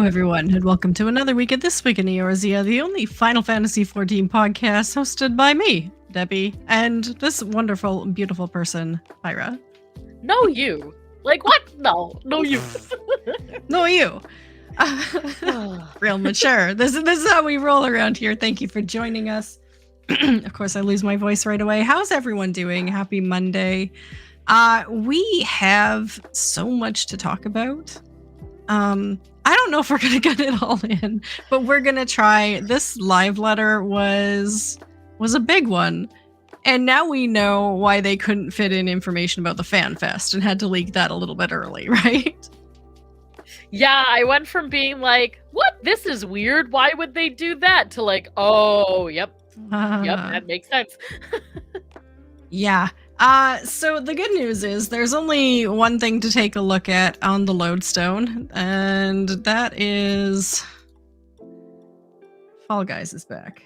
everyone, and welcome to another week of This Week in Eorzea, the only Final Fantasy XIV podcast hosted by me, Debbie, and this wonderful, beautiful person, Pyra. No, you. Like, what? No you. No, you. Real mature. This is how we roll around here. Thank you for joining us. Of course, I lose my voice right away. How's everyone doing? Happy Monday. We have so much to talk about. I don't know if we're gonna get it all in, but we're gonna try. This live letter was a big one, and now we know why they couldn't fit in information about the fan fest and had to leak that a little bit early, right? Yeah, I went from being like, what? This is weird. Why would they do that? To like, oh, yep, that makes sense. Yeah. So the good news is there's only one thing to take a look at on the lodestone, and that is Fall Guys is back.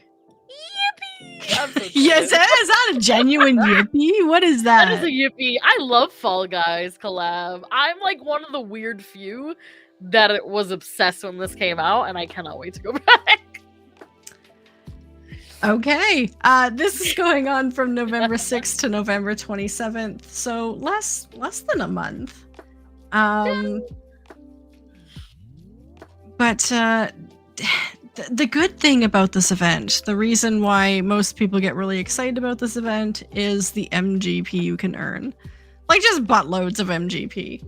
Yippee! Yes, is that a genuine yippee? What is that? That is a yippee. I love Fall Guys collab. I'm like one of the weird few that it was obsessed when this came out, and I cannot wait to go back. Okay, this is going on from November 6th to November 27th, so less than a month. But the good thing about this event, the reason why most people get really excited about this event, is the MGP you can earn. Like, just buttloads of MGP.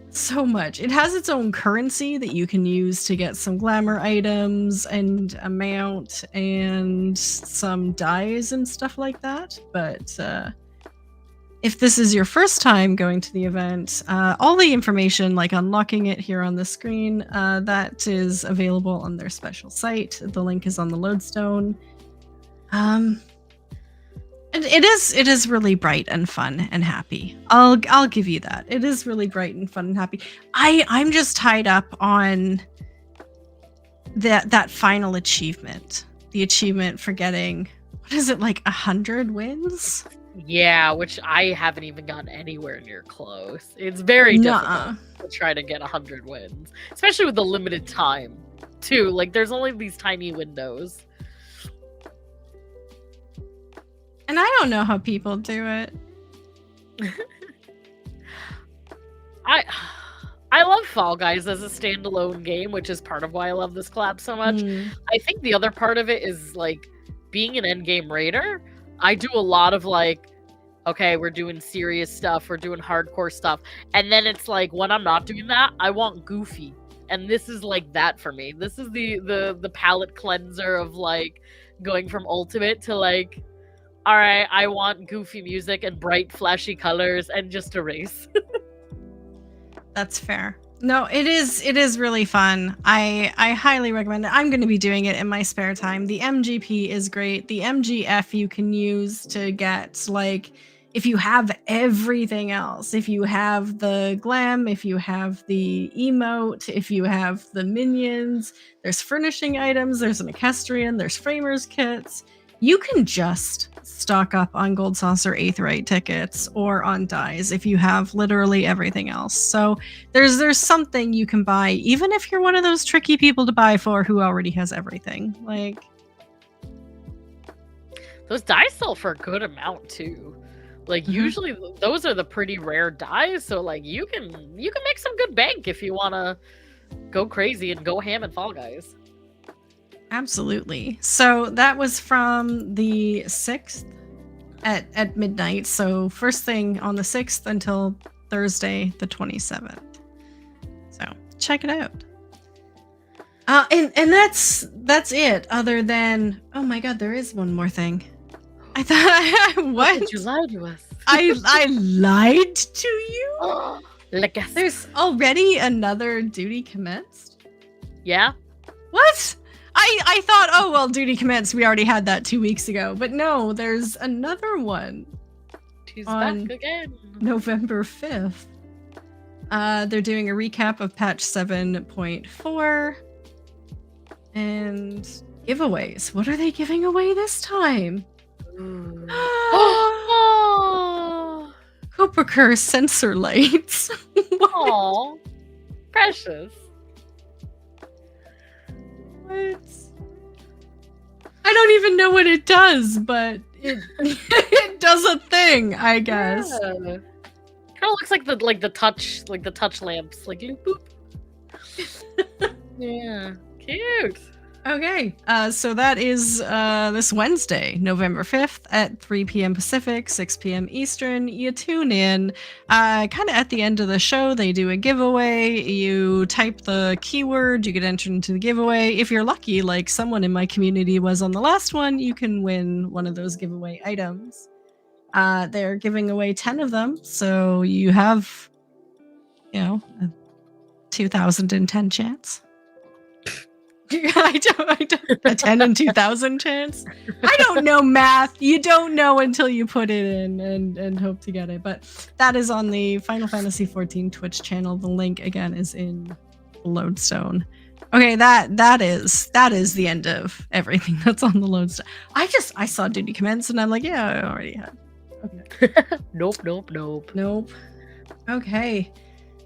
So much. It has its own currency that you can use to get some glamour items and a mount and some dyes and stuff like that. But if this is your first time going to the event, all the information, like unlocking it here on the screen, that is available on their special site. The link is on the lodestone. And it is really bright and fun and happy. I'll give you that. It is really bright and fun and happy. I'm just tied up on that final achievement. The achievement for getting, what is it, like 100 wins? Yeah, which I haven't even gotten anywhere near close. It's very difficult to try to get 100 wins, especially with the limited time too. Like, there's only these tiny windows. And I don't know how people do it. I love Fall Guys as a standalone game, which is part of why I love this collab so much. I think the other part of it is, like, being an endgame raider. I do a lot of, like, okay, we're doing serious stuff, we're doing hardcore stuff, and then it's like, when I'm not doing that, I want goofy. And this is like that for me. This is the palette cleanser of, like, going from ultimate to, like, all right, I want goofy music and bright, flashy colors and just a race. That's fair. No, it is really fun. I highly recommend it. I'm going to be doing it in my spare time. The MGP is great. The MGF you can use to get, like, if you have everything else, if you have the glam, if you have the emote, if you have the minions, there's furnishing items, there's an equestrian, there's framers kits. You can just stock up on Gold Saucer Aetheryte tickets or on dyes if you have literally everything else. So there's something you can buy, even if you're one of those tricky people to buy for who already has everything. Like, those dyes sell for a good amount too. Like, usually those are the pretty rare dyes, so like you can make some good bank if you want to go crazy and go ham in Fall Guys. Absolutely. So that was from the 6th at midnight. So first thing on the 6th until Thursday, the 27th. So check it out. And that's it. Other than, oh my God, there is one more thing. I thought, what? Did you lie to us? I lied to you? Like, there's already another duty commenced? Yeah. What? I thought, oh, well, duty commenced. We already had that 2 weeks ago. But no, there's another one. She's back again. November 5th. They're doing a recap of patch 7.4. And giveaways. What are they giving away this time? Copacur sensor lights. Aww. Precious. What? I don't even know what it does, but it it does a thing, I guess. Yeah. Kind of looks like the touch lamps, like boop. Yeah, cute. Okay, so that is this Wednesday, November 5th at 3 p.m. Pacific, 6 p.m. Eastern. You tune in. Kind of at the end of the show, they do a giveaway. You type the keyword, you get entered into the giveaway. If you're lucky, like someone in my community was on the last one, you can win one of those giveaway items. They're giving away 10 of them, so you have, a 2,010 chance. I don't a 10 in 2,000 chance. I don't know math. You don't know until you put it in and hope to get it. But that is on the Final Fantasy XIV Twitch channel. The link again is in Lodestone. Okay, that is the end of everything that's on the Lodestone. I saw duty commence and I'm like, yeah, I already had. Okay. Nope. Okay.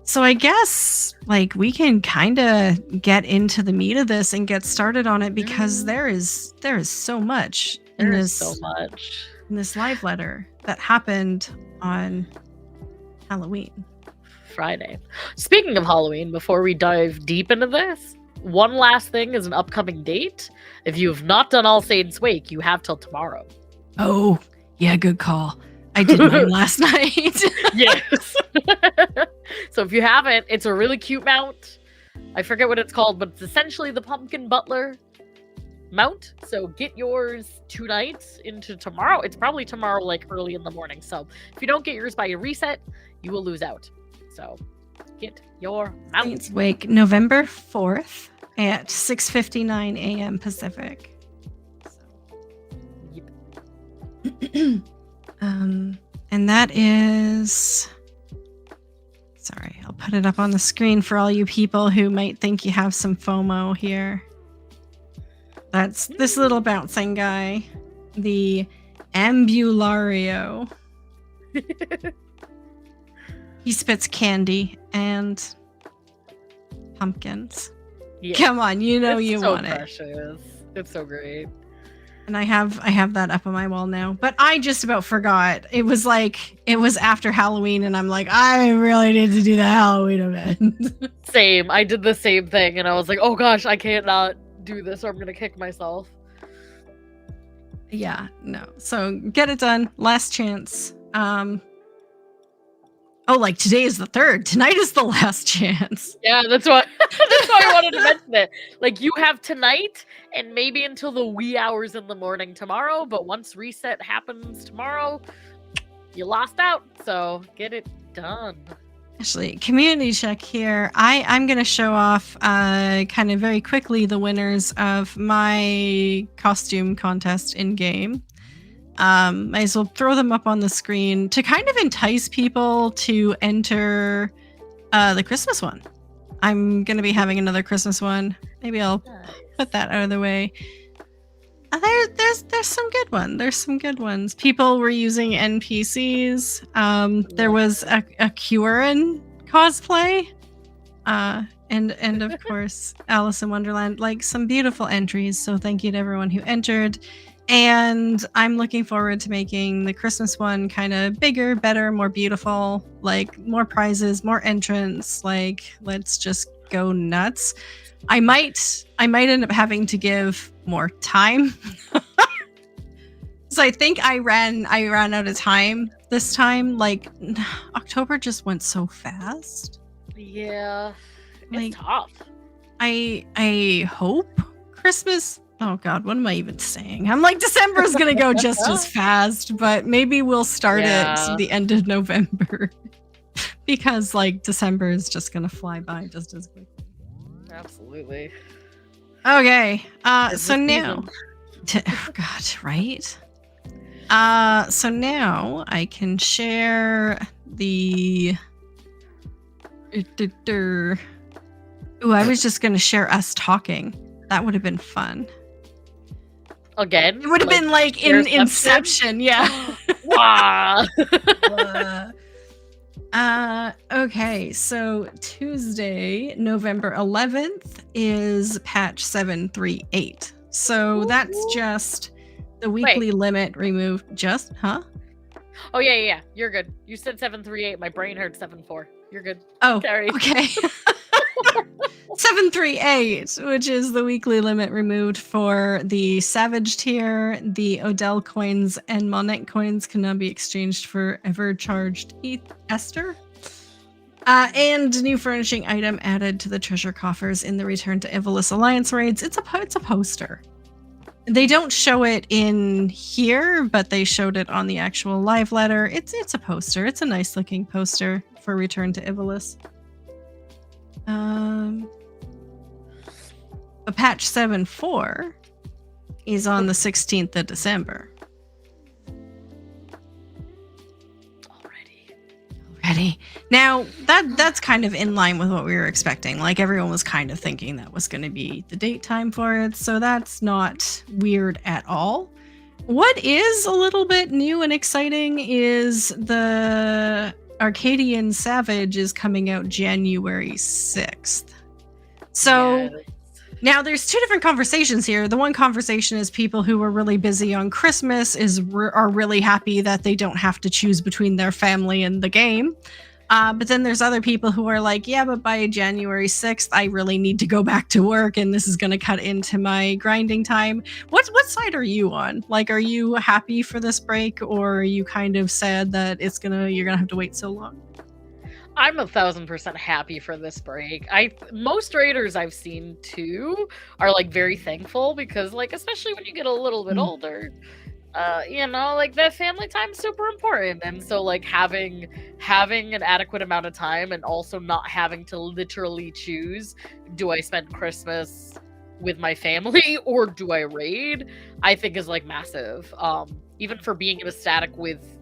So I guess we can kind of get into the meat of this and get started on it because there is so much in this live letter that happened on Halloween. Friday. Speaking of Halloween, before we dive deep into this, one last thing is an upcoming date. If you have not done All Saints Wake, you have till tomorrow. Oh, yeah, good call. I did mine last night. Yes. So if you haven't, it's a really cute mount. I forget what it's called, but it's essentially the Pumpkin Butler mount. So get yours tonight into tomorrow. It's probably tomorrow, early in the morning. So if you don't get yours by your reset, you will lose out. So get your mount. Saints Wake, November 4th at 6:59 a.m. Pacific. Yep. And that is... Sorry, I'll put it up on the screen for all you people who might think you have some FOMO here. That's this little bouncing guy, the Ambulario. He spits candy and pumpkins. Yeah. Come on, you know It's you so want precious. It's so great. And I have that up on my wall now. But I just about forgot. It was after Halloween and I'm like, I really need to do the Halloween event. Same. I did the same thing and I was like, oh gosh, I can't not do this or I'm gonna kick myself. Yeah, no. So get it done. Last chance. Today is the 3rd. Tonight is the last chance. Yeah, that's why I wanted to mention it. You have tonight and maybe until the wee hours in the morning tomorrow, but once reset happens tomorrow, you lost out. So get it done. Actually, community check here. I'm going to show off kind of very quickly the winners of my costume contest in game. Might as well throw them up on the screen to kind of entice people to enter the Christmas one. I'm going to be having another Christmas one. Maybe I'll put that out of the way. There's some good ones. There's some good ones. People were using NPCs. There was a Kieran cosplay. And of course, Alice in Wonderland. Some beautiful entries. So thank you to everyone who entered. And I'm looking forward to making the Christmas one kind of bigger, better, more beautiful, more prizes, more entrants. Let's just go nuts. I might end up having to give more time. So I think I ran out of time this time. October just went so fast. Yeah. It's tough. I hope Christmas. Oh God, what am I even saying? I'm December is gonna go just as fast, but maybe we'll start it at the end of November because December is just gonna fly by just as quickly. Absolutely. Okay, so now, oh God, right? So now I can share the. Ooh, I was just gonna share us talking. That would have been fun. Again? It would have been in Inception, yeah. Wow. Okay, so Tuesday, November 11th is patch 738. So that's just the weekly limit removed. Just, huh? Oh, yeah. You're good. You said 738. My brain heard 74. You're good. Oh, Carry. okay. 738, which is the weekly limit removed for the Savage tier. The Odell coins and Monet coins cannot be exchanged for ever charged Esther. And new furnishing item added to the treasure coffers in the Return to Evilus Alliance raids. It's a poster. They don't show it in here, but they showed it on the actual live letter. It's a poster. It's a nice looking poster for Return to Evilus. A patch 7.4 is on the 16th of December. Already. Now, that's kind of in line with what we were expecting. Like, everyone was kind of thinking that was going to be the date time for it, so that's not weird at all. What is a little bit new and exciting is the Arcadian Savage is coming out January 6th. So now there's two different conversations here. The one conversation is people who were really busy on Christmas are really happy that they don't have to choose between their family and the game. But then there's other people who are like, yeah, but by January 6th, I really need to go back to work and this is going to cut into my grinding time. What side are you on? Like, are you happy for this break, or are you kind of sad that you're going to have to wait so long? I'm 1000% happy for this break. Most raiders I've seen too are like very thankful because, like, especially when you get a little bit older, like, that family time is super important. And so, like, having an adequate amount of time and also not having to literally choose, do I spend Christmas with my family or do I raid, I think is like massive. Even for being in a static with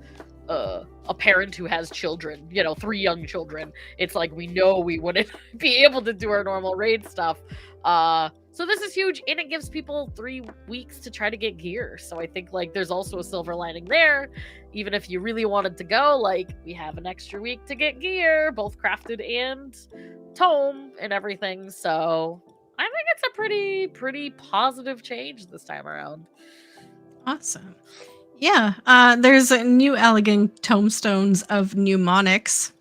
a parent who has children, 3 young children, it's like we know we wouldn't be able to do our normal raid stuff. So this is huge, and it gives people 3 weeks to try to get gear. So I think, like, there's also a silver lining there. Even if you really wanted to go, like, we have an extra week to get gear, both crafted and tome and everything. So I think it's a pretty positive change this time around. Awesome. Yeah, there's a new elegant tombstones of mnemonics.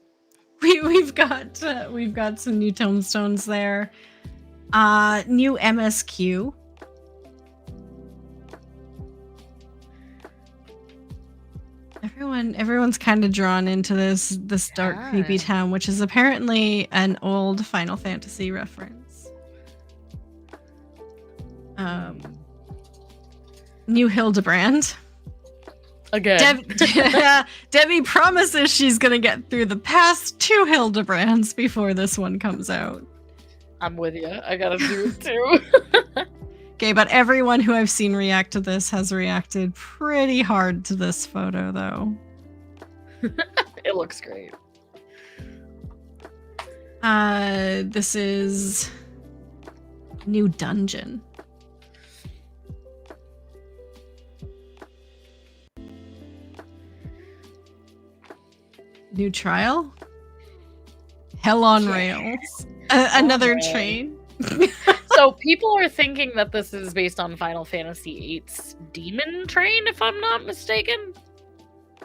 We've got some new tombstones there. New MSQ. Everyone's kind of drawn into this dark, creepy town, which is apparently an old Final Fantasy reference. New Hildebrand. Again. Debbie promises she's gonna get through the past 2 Hildebrands before this one comes out. I'm with you. I gotta do it too. Okay, but everyone who I've seen react to this has reacted pretty hard to this photo, though. It looks great. This is new dungeon. New trial? Hell on rails. Another train. So people are thinking that this is based on Final Fantasy VIII's Demon Train, if I'm not mistaken.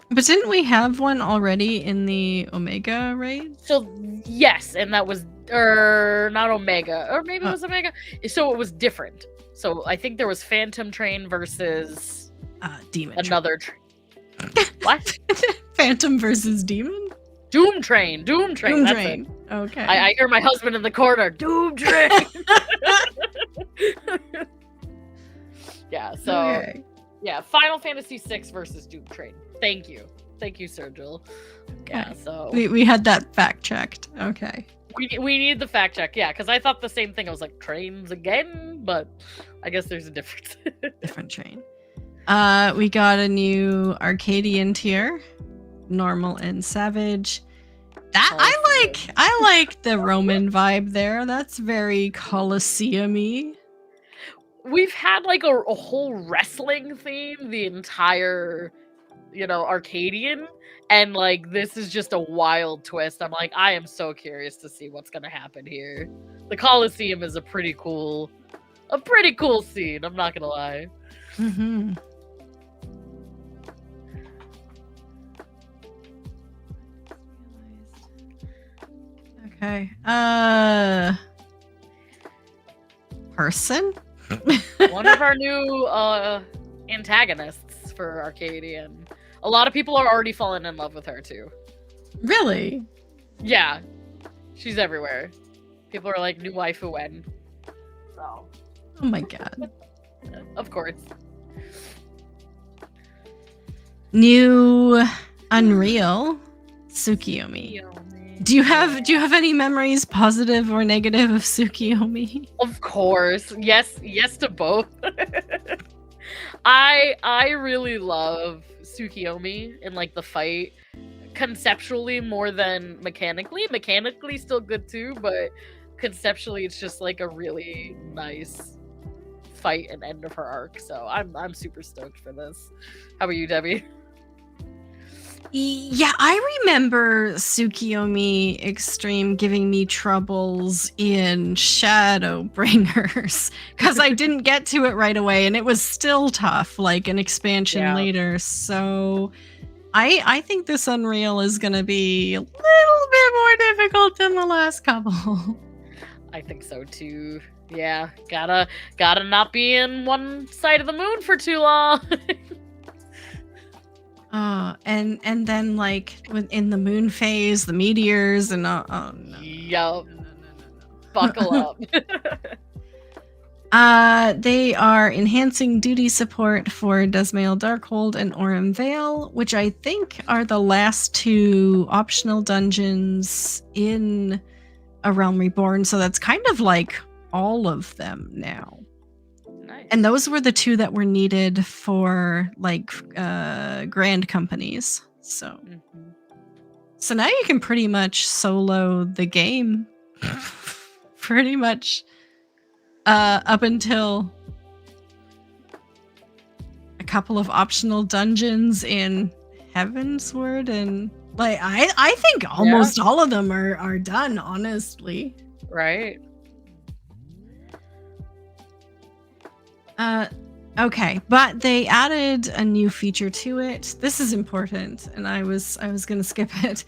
But didn't we have one already in the Omega raid? So yes, and that was not Omega, or maybe it was Omega. So it was different. So I think there was Phantom Train versus Demon. Another train. What? Phantom versus Demon? Doom Train. Doom Train. That's Train. It. Okay. I hear my husband in the corner. Doom Train. Yeah. So okay. Yeah, Final Fantasy VI versus Doom Train. Thank you, Sergil. Okay. Yeah. So we had that fact checked. Okay. We need the fact check. Yeah, because I thought the same thing. I was like, trains again, but I guess there's a difference. Different train. We got a new Arcadian tier, normal and savage. That I like the Roman vibe there. That's very Colosseum-y. We've had like a whole wrestling theme the entire Arcadian, and like this is just a wild twist. I'm like, I am so curious to see what's gonna happen here. The Coliseum is a pretty cool scene, I'm not gonna lie. Mm-hmm. Okay. Person? One of our new antagonists for Arcadian. A lot of people are already falling in love with her too. Really? Yeah. She's everywhere. People are like, new waifu when. So. Oh my god. Of course. New Unreal Tsukiyomi. Do you have any memories, positive or negative, of Tsukiyomi? Of course. Yes to both. I really love Tsukiyomi in like the fight, conceptually more than mechanically. Mechanically still good too, but conceptually it's just like a really nice fight and end of her arc. So I'm super stoked for this. How about you, Debbie? Yeah, I remember Tsukiyomi Extreme giving me troubles in Shadowbringers because I didn't get to it right away, and it was still tough, like an expansion later. So I think this Unreal is going to be a little bit more difficult than the last couple. I think so too. Yeah, gotta not be in one side of the moon for too long. And then like in the moon phase, the meteors and no. Yup. No. Buckle up. They are enhancing duty support for Desmail Darkhold and Aurum Vale, which I think are the last two optional dungeons in A Realm Reborn. So that's kind of like all of them now. Nice. And those were the two that were needed for like grand companies. So so now you can pretty much solo the game pretty much up until a couple of optional dungeons in Heavensward, and like I think almost all of them are done, honestly. Right. Okay, but they added a new feature to it. This is important, and I was gonna skip it.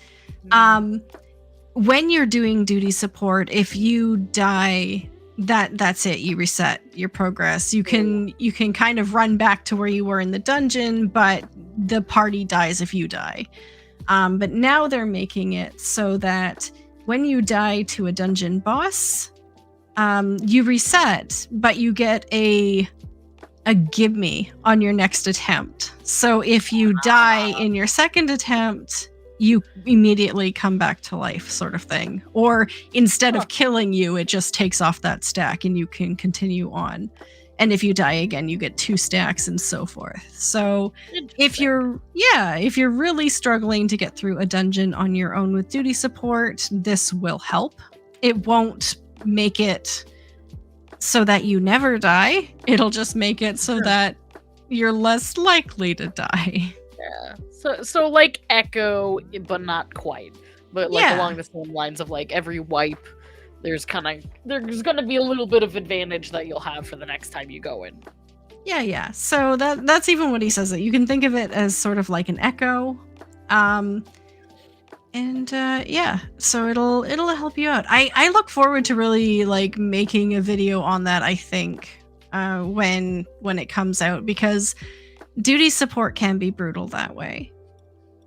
When you're doing duty support, if you die, that's it. You reset your progress. You can kind of run back to where you were in the dungeon, but the party dies if you die. But now they're making it so that when you die to a dungeon boss, you reset, but you get a gimme on your next attempt. So if you die in your second attempt, you immediately come back to life, sort of thing. Or instead of killing you, it just takes off that stack and you can continue on. And if you die again, you get 2 stacks and so forth. So if you're really struggling to get through a dungeon on your own with duty support, this will help. It won't make it so that you never die. It'll just make it so that you're less likely to die. Yeah. So like Echo, but not quite. But like along the same lines of like every wipe, there's gonna be a little bit of advantage that you'll have for the next time you go in. Yeah. So that's even what he says. That you can think of it as sort of like an Echo. So it'll help you out. I look forward to really like making a video on that, I think, when it comes out, because duty support can be brutal that way.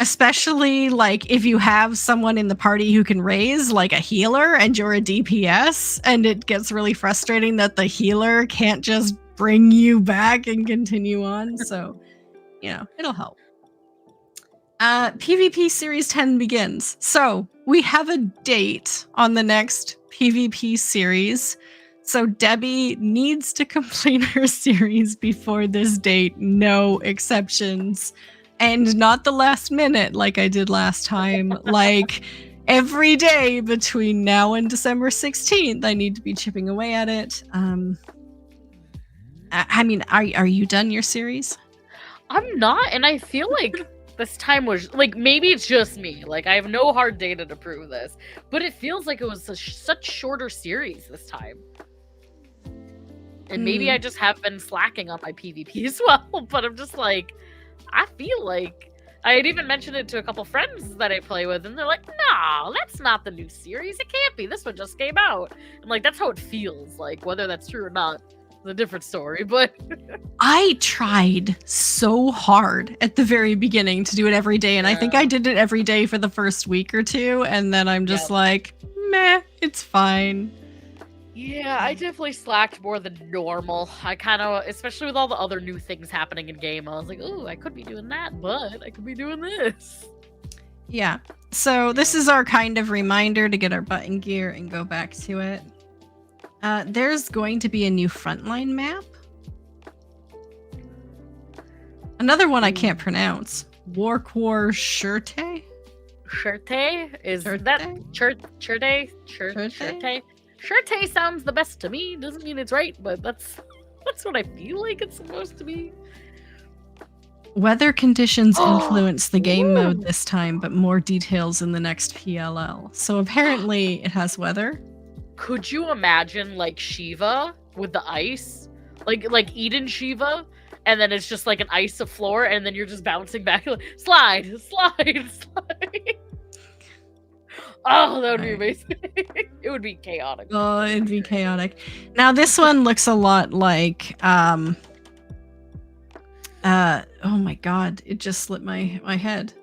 Especially like if you have someone in the party who can raise, like a healer, and you're a DPS, and it gets really frustrating that the healer can't just bring you back and continue on. So, it'll help. PvP Series 10 begins. So we have a date on the next PvP series. So Debbie needs to complete her series before this date. No exceptions. And not the last minute like I did last time. Like every day between now and December 16th, I need to be chipping away at it. I mean, are you done your series? I'm not, and I feel like this time was like, maybe it's just me. Like, I have no hard data to prove this, but it feels like it was such shorter series this time. And maybe I just have been slacking on my PvP as well. But I'm just like, I feel like I had even mentioned it to a couple friends that I play with, and they're like, "No, that's not the new series. It can't be. This one just came out." I'm like, that's how it feels. Like, whether that's true or not is a different story. But I tried so hard at the very beginning to do it every day, and I think I did it every day for the first week or two, and then I'm just like, meh, it's fine. Yeah, I definitely slacked more than normal. I kind of, especially with all the other new things happening in game, I was like, "Ooh, I could be doing that, but I could be doing this." Yeah. So this is our kind of reminder to get our button gear and go back to it. There's going to be a new frontline map. Another one I can't pronounce. Warquar Shirte? Shirte? Is Shirte? that Shirte? Shirte sounds the best to me. Doesn't mean it's right, but that's what I feel like it's supposed to be. Weather conditions influence the game mode this time, but more details in the next PLL. So apparently it has weather. Could you imagine like Shiva with the ice? Like Eden Shiva, and then it's just like an ice floor, and then you're just bouncing back like, slide. Oh, that would be amazing. It would be chaotic. Oh, it'd be chaotic. Now this one looks a lot like oh my god, it just slipped my head.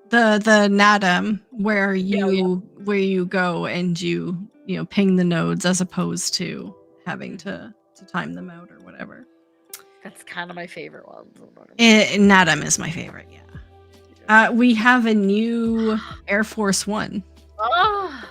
The Nadam where you go and you ping the nodes as opposed to having to time them out or whatever. That's kind of my favorite one. Nadam is my favorite, yeah. We have a new Air Force One. Oh,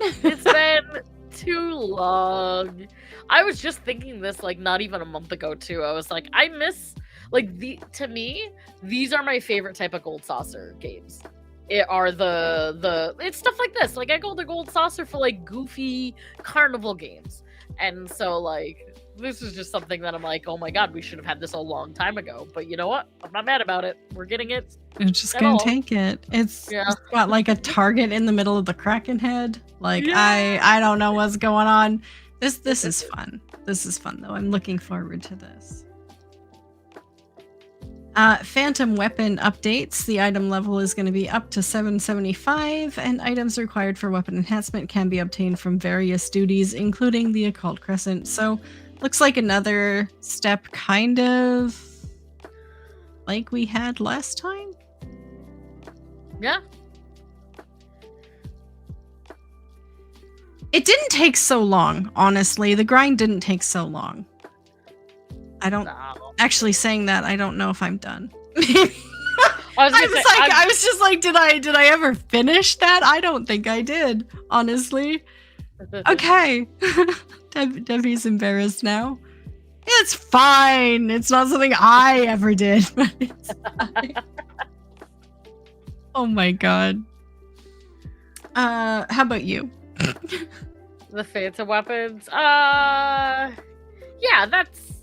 it's been too long. I was just thinking this like not even a month ago too. I was like, I miss like to me, these are my favorite type of gold saucer games. It are it's stuff like this. Like I go to gold saucer for like goofy carnival games. And so like this is just something that I'm like, oh my god, we should have had this a long time ago. But you know what? I'm not mad about it. We're getting it. I'm just gonna take it. It's got like a target in the middle of the Kraken head. Like I don't know what's going on. This is fun. This is fun though. I'm looking forward to this. Phantom weapon updates. The item level is going to be up to 775, and items required for weapon enhancement can be obtained from various duties, including the Occult Crescent. So, looks like another step kind of like we had last time. Yeah. It didn't take so long, honestly. The grind didn't take so long. Actually saying that, I don't know if I'm done. I was just like, did I ever finish that? I don't think I did, honestly. Okay. Debbie's embarrassed now. It's fine. It's not something I ever did, but it's fine. Oh my god. How about you? The Phantom weapons? Yeah, that's...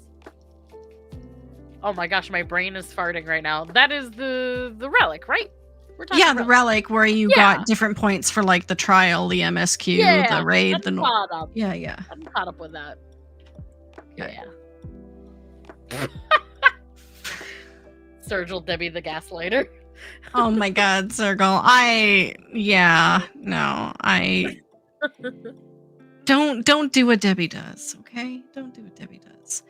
Oh my gosh, my brain is farting right now. That is the relic, right? We're talking the relic where you got different points for like the trial, the MSQ, the raid, the caught up. Yeah. I'm caught up with that. Yeah. Sergil Debbie the Gaslighter. Oh my god, Sergil. Don't do what Debbie does, okay? Don't do what Debbie does.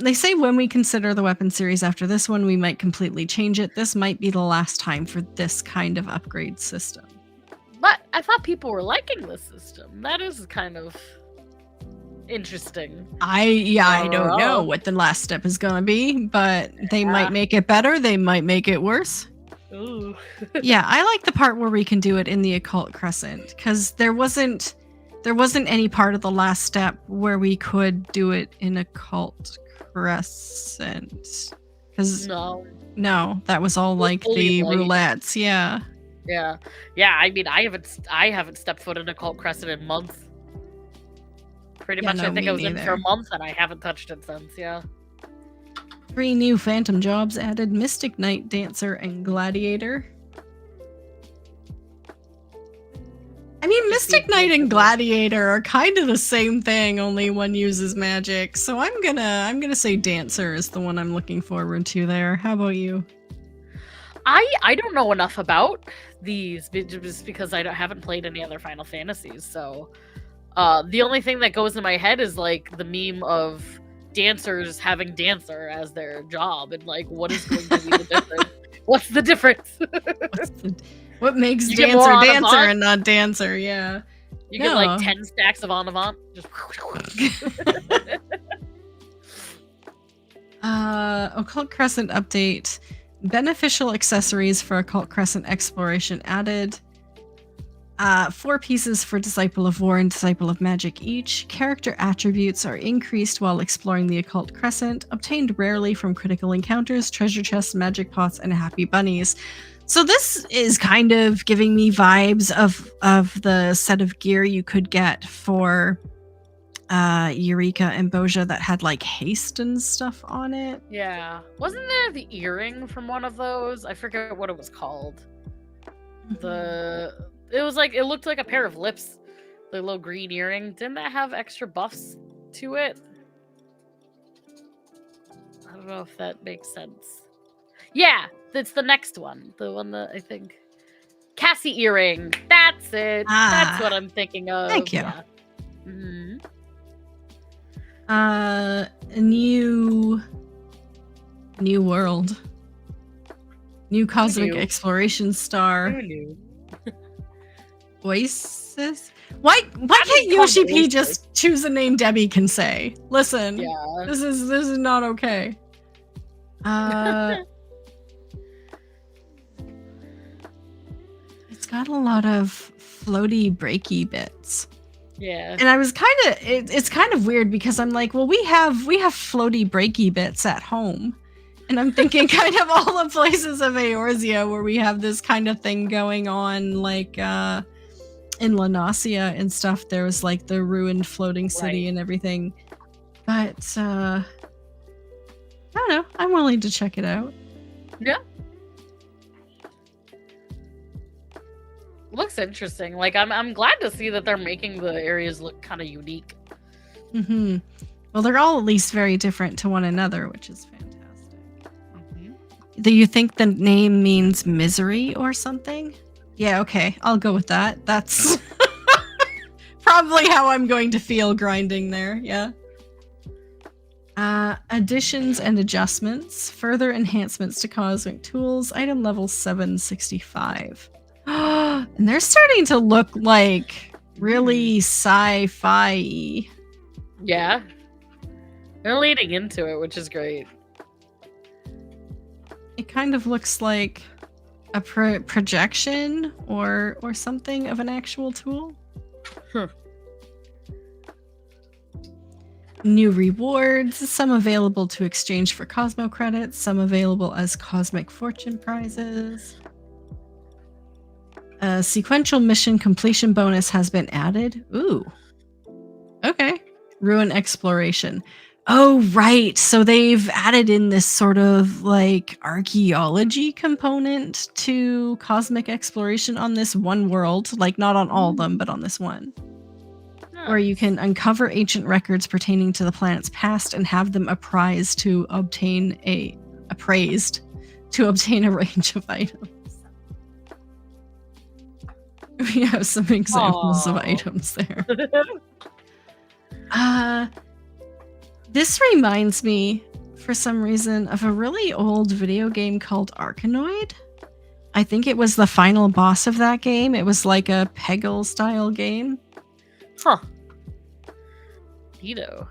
They say when we consider the weapon series after this one, we might completely change it. This might be the last time for this kind of upgrade system. But I thought people were liking this system. That is kind of interesting. I don't know what the last step is going to be, but they might make it better. They might make it worse. Ooh. Yeah, I like the part where we can do it in the Occult Crescent, because there wasn't any part of the last step where we could do it in Occult Crescent. No, that was all like the roulettes. Yeah. I mean, I haven't stepped foot in Occult Crescent in months. Pretty much, I think I was in for a month, and I haven't touched it since. Yeah. 3 new phantom jobs added: Mystic Knight, Dancer, and Gladiator. I mean, Mystic Knight and Gladiator are kind of the same thing, only one uses magic. So I'm gonna say Dancer is the one I'm looking forward to there. How about you? I don't know enough about these just because I haven't played any other Final Fantasies. So the only thing that goes in my head is like the meme of dancers having Dancer as their job, and like, what is going to be the difference? What's the difference? What makes Dancer Dancer and not Dancer? Yeah. You get like 10 stacks of En Avant. Just Occult Crescent update. Beneficial accessories for Occult Crescent exploration added. 4 pieces for Disciple of War and Disciple of Magic each. Character attributes are increased while exploring the Occult Crescent, obtained rarely from critical encounters, treasure chests, magic pots, and happy bunnies. So this is kind of giving me vibes of the set of gear you could get for Eureka and Boja that had like haste and stuff on it. Yeah. Wasn't there the earring from one of those? I forget what it was called. It looked like a pair of lips. The little green earring. Didn't that have extra buffs to it? I don't know if that makes sense. Yeah, it's the next one. The one that I think... Cassie earring. That's it. That's what I'm thinking of. Thank you. Yeah. Mm-hmm. A new world. New cosmic exploration star. Who knew? Oasis? Why can't Yoshi P just choose a name Debbie can say? Listen, this is not okay. It's got a lot of floaty breaky bits. Yeah. And I was it's kind of weird because I'm like, well, we have floaty breaky bits at home. And I'm thinking kind of all the places of Eorzea where we have this kind of thing going on, like in La Nausea and stuff. There was like the ruined floating city and everything. But I don't know. I'm willing to check it out. Yeah. Looks interesting. Like I'm glad to see that they're making the areas look kind of unique. Mm-hmm. Well, they're all at least very different to one another, which is fantastic. Mm-hmm. Do you think the name means misery or something? Yeah, okay. I'll go with that. That's probably how I'm going to feel grinding there. Yeah. Additions and adjustments. Further enhancements to cosmic tools. Item level 765. And they're starting to look like really sci-fi. Yeah. They're leading into it, which is great. It kind of looks like a projection or something of an actual tool. Huh. New rewards, some available to exchange for Cosmo credits, some available as Cosmic Fortune prizes. A sequential mission completion bonus has been added. Ooh. Okay. Ruin exploration. Oh, right. So they've added in this sort of like archaeology component to cosmic exploration on this one world. Like not on all of them, but on this one. Nice. Where you can uncover ancient records pertaining to the planet's past and have them appraised to obtain a range of items. We have some examples of items there. This reminds me, for some reason, of a really old video game called Arkanoid. I think it was the final boss of that game. It was like a Peggle-style game. Huh. Neato.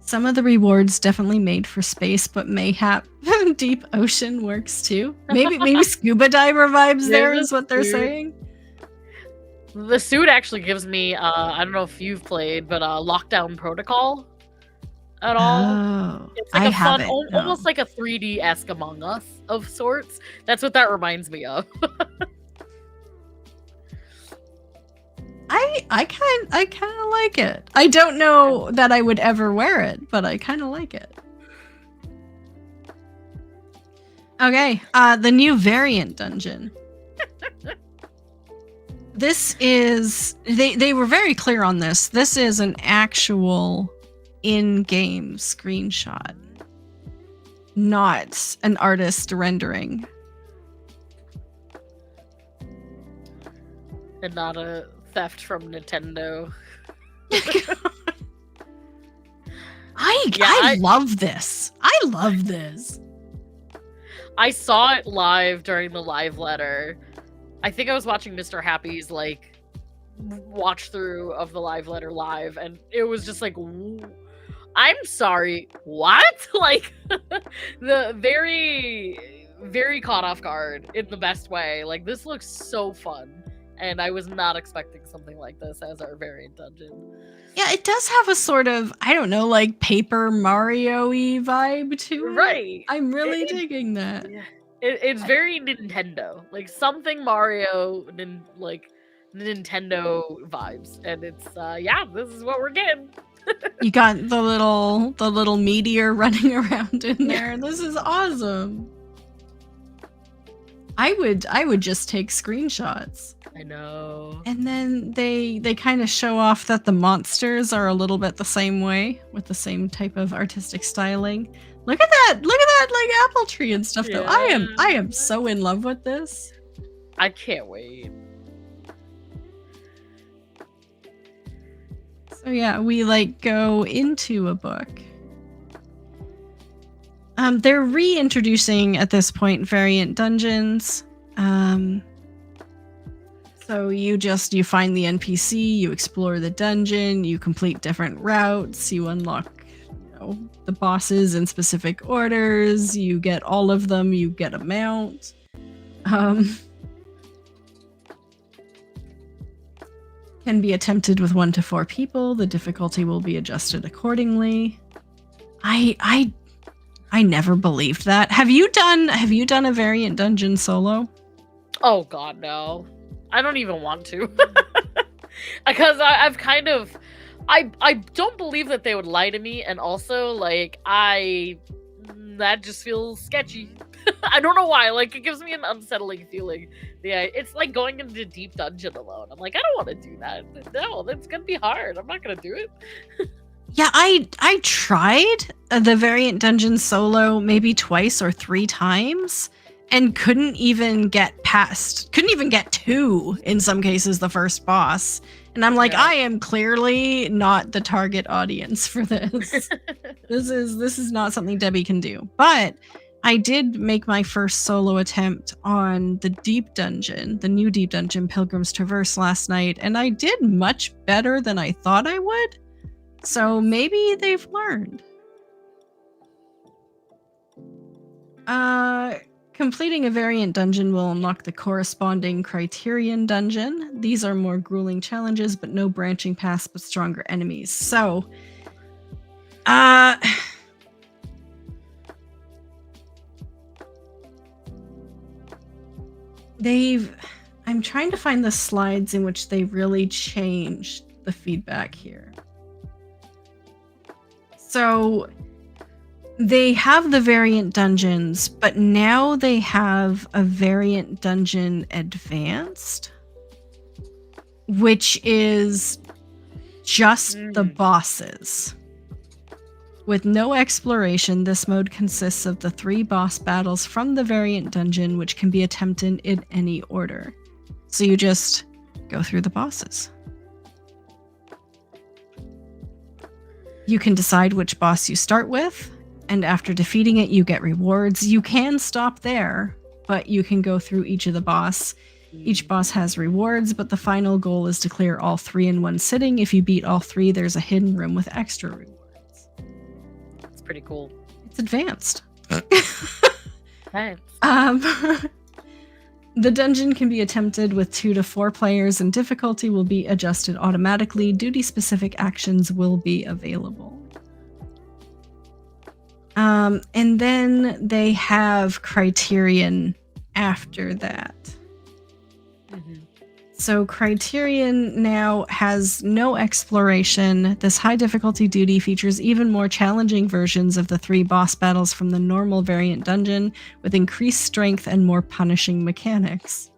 Some of the rewards definitely made for space, but mayhap deep ocean works too. Maybe scuba diver vibes there is what they're saying. The suit actually gives me, I don't know if you've played, but Lockdown Protocol at all. Oh, it's like almost like a 3D-esque Among Us of sorts. That's what that reminds me of. I I kind of like it. I don't know that I would ever wear it, but I kind of like it. Okay, the new variant dungeon. This is they were very clear on this. This is an actual in-game screenshot, not an artist rendering. And not a theft from Nintendo. I love this. I love this. I saw it live during the live letter. I think I was watching Mr. Happy's like watch through of the live letter live, and it was just like, I'm sorry, what? Like the very, very caught off guard in the best way. Like, this looks so fun, and I was not expecting something like this as our variant dungeon. Yeah, it does have a sort of, I don't know, like Paper Mario-y vibe to it. Right. I'm really digging that. Yeah. It's very Nintendo, like something Mario, like Nintendo vibes, and it's yeah, this is what we're getting. You got the little meteor running around in there. This is awesome. I would just take screenshots. I know. And then they kind of show off that the monsters are a little bit the same way, with the same type of artistic styling. Look at that like apple tree and stuff though. I am so in love with this. I can't wait. So yeah, we like go into a book. They're reintroducing at this point variant dungeons. So you find the NPC, you explore the dungeon, you complete different routes, you unlock, the bosses in specific orders, you get all of them, you get a mount. Can be attempted with 1 to 4 people. The difficulty will be adjusted accordingly. I never believed that. Have you done a variant dungeon solo? Oh god, no. I don't even want to. Because I've kind of I don't believe that they would lie to me, and also like that just feels sketchy. I don't know why. Like, it gives me an unsettling feeling. Yeah, it's like going into deep dungeon alone. I'm like, I don't want to do that. No, that's gonna be hard. I'm not gonna do it. Yeah, I tried the variant dungeon solo maybe 2 or 3 times and couldn't even get 2 in some cases, the first boss. And I'm like, yeah. I am clearly not the target audience for this. This is not something Debbie can do. But I did make my first solo attempt on the deep dungeon, the new deep dungeon, Pilgrim's Traverse, last night, and I did much better than I thought I would. So maybe they've learned. Completing a variant dungeon will unlock the corresponding Criterion dungeon. These are more grueling challenges, but no branching paths, but stronger enemies. So, I'm trying to find the slides in which they really changed the feedback here. So they have the variant dungeons, but now they have a variant dungeon advanced, which is just the bosses. With no exploration, this mode consists of the 3 boss battles from the variant dungeon, which can be attempted in any order. So you just go through the bosses. You can decide which boss you start with, and after defeating it, you get rewards. You can stop there, but you can go through each of the boss. Each boss has rewards, but the final goal is to clear all 3 in one sitting. If you beat all 3, there's a hidden room with extra rewards. It's pretty cool. It's advanced. Thanks. The dungeon can be attempted with 2 to 4 players, and difficulty will be adjusted automatically. Duty-specific actions will be available. And then they have Criterion after that. So Criterion now has no exploration. This high difficulty duty features even more challenging versions of the 3 boss battles from the normal variant dungeon, with increased strength and more punishing mechanics.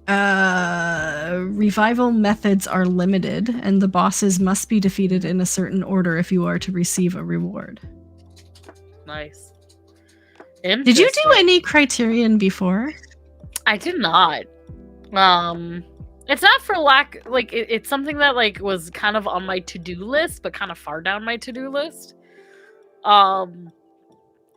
Revival methods are limited, and the bosses must be defeated in a certain order if you are to receive a reward. Nice. Did you do any Criterion before? I did not. It's not for lack, like, it's something that, like, was kind of on my to-do list, but kind of far down my to-do list.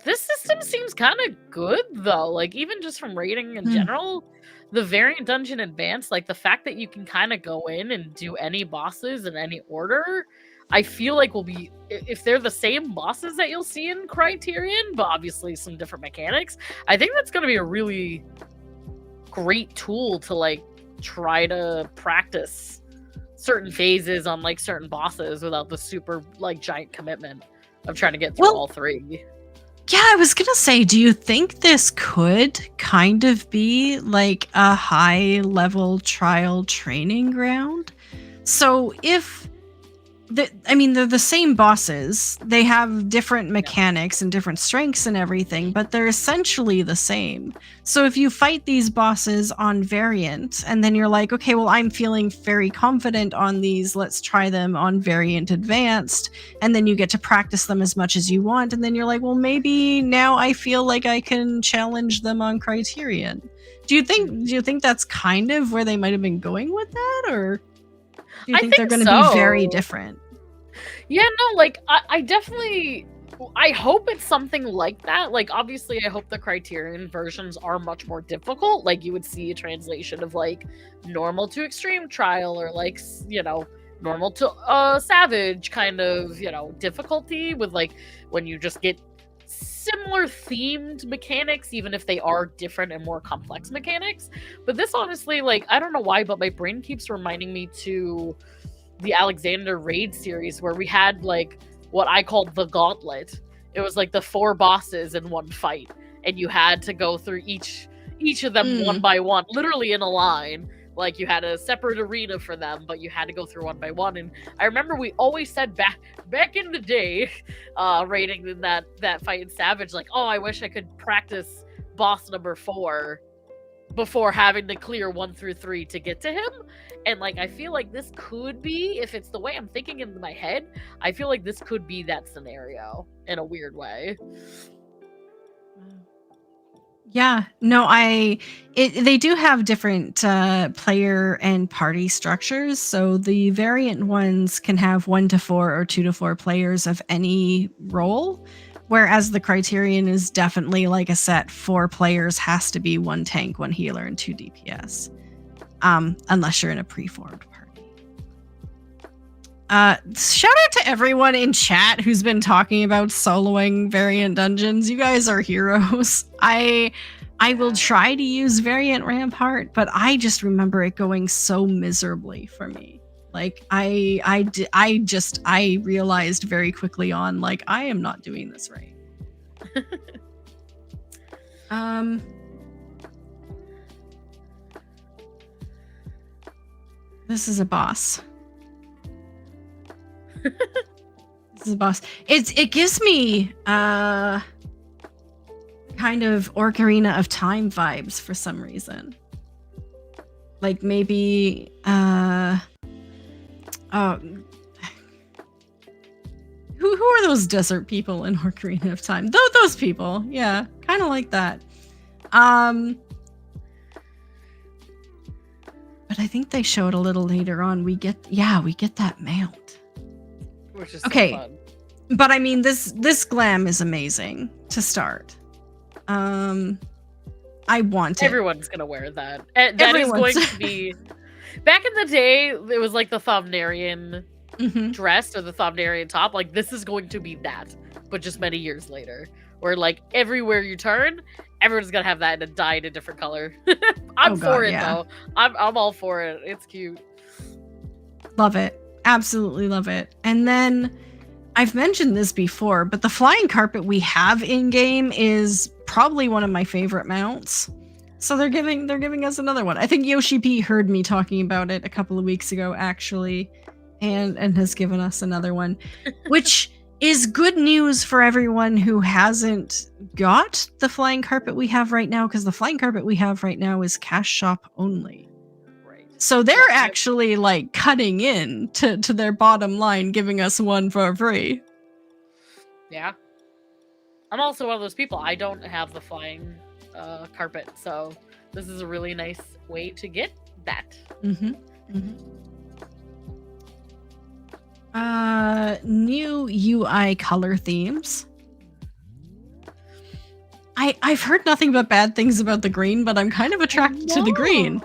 This system seems kind of good, though. Like, even just from rating in general, the variant dungeon advanced, like, the fact that you can kind of go in and do any bosses in any order, I feel like will be, if they're the same bosses that you'll see in Criterion, but obviously some different mechanics, I think that's going to be a really great tool to, like, try to practice certain phases on, like, certain bosses without the super, like, giant commitment of trying to get through all 3. Yeah, I was gonna say, do you think this could kind of be like a high level trial training ground? So if they're the same bosses, they have different mechanics and different strengths and everything, but they're essentially the same. So if you fight these bosses on variant, and then you're like, okay, well, I'm feeling very confident on these, let's try them on variant advanced, and then you get to practice them as much as you want, and then you're like, well, maybe now I feel like I can challenge them on Criterion. Do you think that's kind of where they might have been going with that, or do you think they're going to be very different? Yeah, no, like, I definitely, I hope it's something like that. Like, obviously, I hope the Criterion versions are much more difficult. Like, you would see a translation of, like, normal to extreme trial, or, like, you know, normal to savage kind of, you know, difficulty, with, like, when you just get similar themed mechanics, even if they are different and more complex mechanics. But this, honestly, like, I don't know why, but my brain keeps reminding me to the Alexander Raid series, where we had, like, what I called the gauntlet. It was like the 4 bosses in one fight, and you had to go through each of them one by one, literally in a line. Like, you had a separate arena for them, but you had to go through one by one. And I remember we always said back in the day, rating in that fight in Savage, like, oh, I wish I could practice boss number 4 before having to clear 1 through 3 to get to him. And, like, I feel like this could be, if it's the way I'm thinking in my head, I feel like this could be that scenario in a weird way. Yeah, no, they do have different player and party structures. So the variant ones can have 1 to 4 or 2 to 4 players of any role, whereas the Criterion is definitely like a set 4 players, has to be 1 tank, 1 healer, and 2 DPS, unless you're in a preformed party. Shout out to everyone in chat who's been talking about soloing variant dungeons. You guys are heroes. I will try to use variant Rampart, but I just remember it going so miserably for me. Like, I realized very quickly on, like, I am not doing this right. This is a boss. This is a boss. It gives me kind of Ocarina of Time vibes for some reason. Like, maybe who are those desert people in Ocarina of Time? Those people, yeah, kind of like that. But I think they show it a little later on. We get that mount. Which is okay. So fun. But I mean, this glam is amazing to start. I want it. Everyone's gonna wear that. That is going to be. Back in the day, it was like the Thomnarian dress or the Thomnarian top. Like, this is going to be that, but just many years later, where, like, everywhere you turn, everyone's gonna have that and dye in a different color. I'm for it though. I'm all for it. It's cute. Love it. Absolutely love it. And then I've mentioned this before, but the flying carpet we have in game is probably one of my favorite mounts. So they're giving us another one. I think Yoshi P heard me talking about it a couple of weeks ago, actually, and has given us another one, which is good news for everyone who hasn't got the flying carpet we have right now, because the flying carpet we have right now is cash shop only. Right. So they're actually like cutting in to their bottom line, giving us one for free. Yeah. I'm also one of those people. I don't have the flying carpet, so this is a really nice way to get that. Mm-hmm. New UI color themes. I've heard nothing but bad things about the green, but I'm kind of attracted to the green.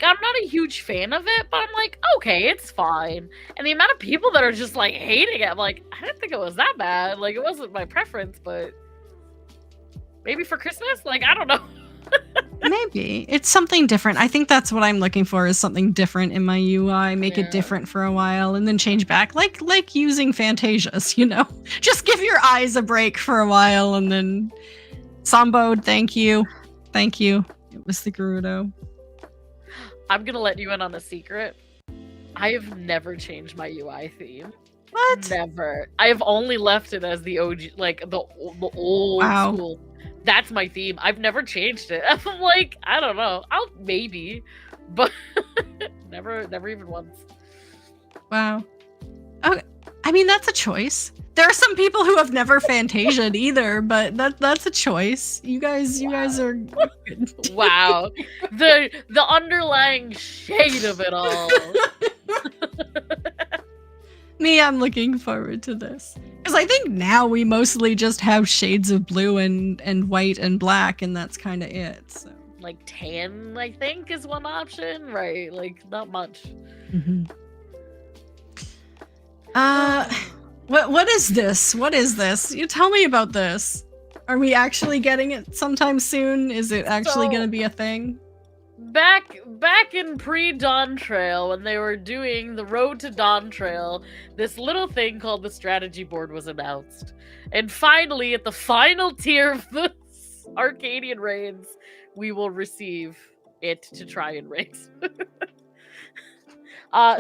I'm not a huge fan of it, but I'm like, okay, it's fine. And the amount of people that are just like hating it, I'm like, I didn't think it was that bad. Like, it wasn't my preference, but maybe for Christmas? Like, I don't know. Maybe. It's something different. I think that's what I'm looking for, is something different in my UI. Make it different for a while and then change back. Like using Fantasias, you know? Just give your eyes a break for a while and then... Sambode, thank you. Thank you. It was the Gerudo. I'm gonna let you in on a secret. I have never changed my UI theme. What? Never. I have only left it as the OG, like the old school. That's my theme. I've never changed it. I'm like, I don't know. I'll maybe, but never even once. Wow. Okay. I mean, that's a choice. There are some people who have never Fantasia'd either, but that's a choice. You guys are good. Wow. The underlying shade of it all. Me, I'm looking forward to this. Because I think now we mostly just have shades of blue and white and black, and that's kind of it. So. Like tan, I think, is one option, right? Like, not much. Mm-hmm. What is this? What is this? You tell me about this. Are we actually getting it sometime soon? Is it actually going to be a thing? Back in pre-Dawn Trail, when they were doing the Road to Dawn Trail, this little thing called the strategy board was announced. And finally, at the final tier of the Arcadian raids, we will receive it to try and raid.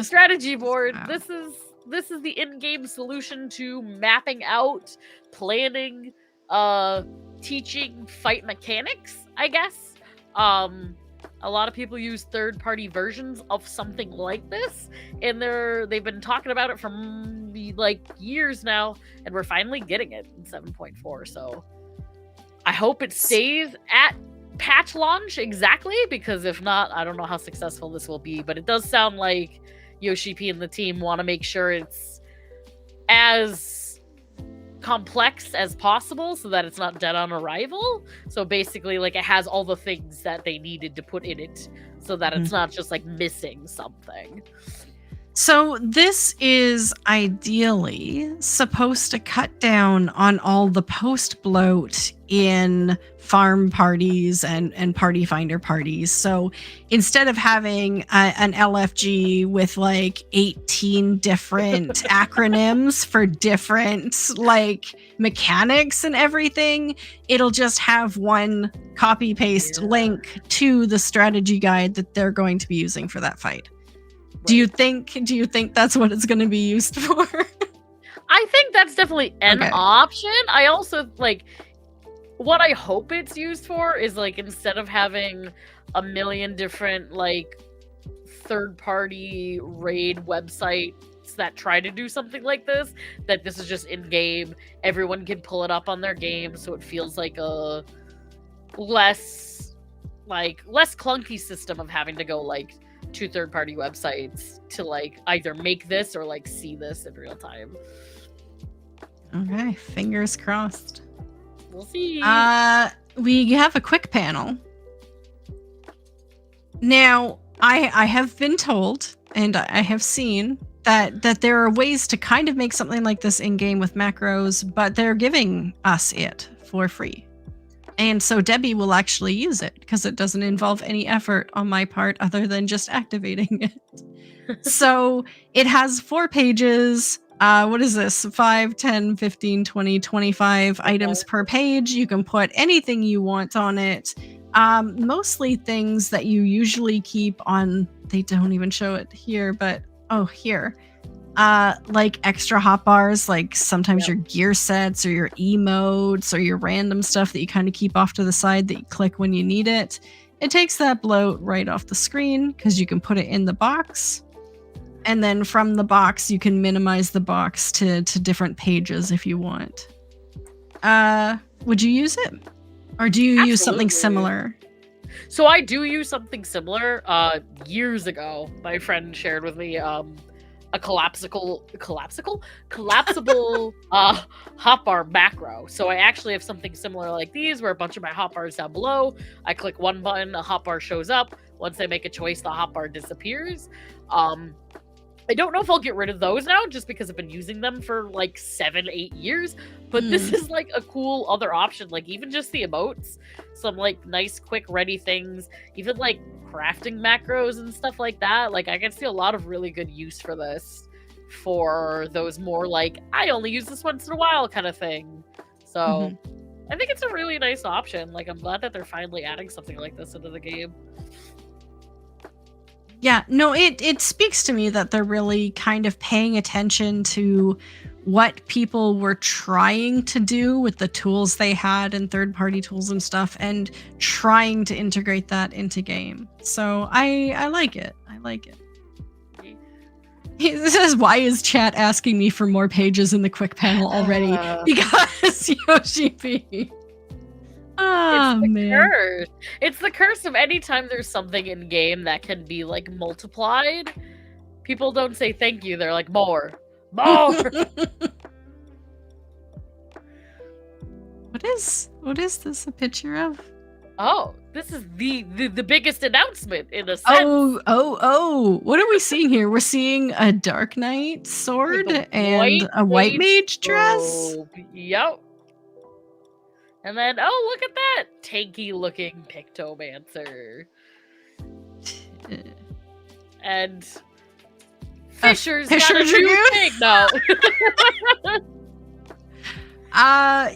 Strategy board. Wow. This is the in-game solution to mapping out, planning, teaching fight mechanics, I guess. A lot of people use third-party versions of something like this, and they've been talking about it for like years now, and we're finally getting it in 7.4. So I hope it stays at patch launch exactly, because if not, I don't know how successful this will be. But it does sound like Yoshi P and the team want to make sure it's as complex as possible so that it's not dead on arrival. So basically, like, it has all the things that they needed to put in it so that it's not just like missing something. So this is ideally supposed to cut down on all the post bloat in farm parties and party finder parties. So instead of having an LFG with like 18 different acronyms for different like mechanics and everything, it'll just have one copy paste link to the strategy guide that they're going to be using for that fight. Right. Do you think that's what it's going to be used for? I think that's definitely an option. I also like what I hope it's used for is like, instead of having a million different like third-party raid websites that try to do something like this, that this is just in-game. Everyone can pull it up on their game, so it feels like a less clunky system of having to go like to third-party websites to like either make this or like see this in real time. Okay, fingers crossed. We'll see. We have a quick panel. Now, I have been told, and I have seen that there are ways to kind of make something like this in-game with macros, but they're giving us it for free. And so Debbie will actually use it because it doesn't involve any effort on my part other than just activating it. So it has 4 pages What is this? 5, 10, 15, 20, 25 items per page. You can put anything you want on it. Mostly things that you usually keep on, they don't even show it here, but here. Like extra hotbars, like sometimes your gear sets or your emotes or your random stuff that you kind of keep off to the side that you click when you need it. It takes that bloat right off the screen because you can put it in the box. And then from the box, you can minimize the box to different pages if you want. Would you use it? Or do you use something similar? So I do use something similar. Years ago, my friend shared with me a collapsible hotbar macro. So I actually have something similar like these, where a bunch of my hotbars down below. I click one button, a hotbar shows up. Once I make a choice, the hotbar disappears. I don't know if I'll get rid of those now, just because I've been using them for like 7-8 years. But this is like a cool other option. Like even just the emotes, some like nice, quick, ready things, even like crafting macros and stuff like that. Like I can see a lot of really good use for this, for those more like I only use this once in a while kind of thing. So I think it's a really nice option. Like I'm glad that they're finally adding something like this into the game. Yeah, no, it speaks to me that they're really kind of paying attention to what people were trying to do with the tools they had and third-party tools and stuff, and trying to integrate that into game. So I like it. I like it. This is why is chat asking me for more pages in the quick panel already? Because Yoshi P. Oh, man. Curse. It's the curse of anytime there's something in game that can be like multiplied. People don't say thank you. They're like more. What is this a picture of? Oh, this is the biggest announcement in a sense. Oh. What are we seeing here? We're seeing a Dark Knight sword and a white mage dress. Yep. And then, oh, look at that tanky-looking Pictomancer. And Fisher's got a new thing now.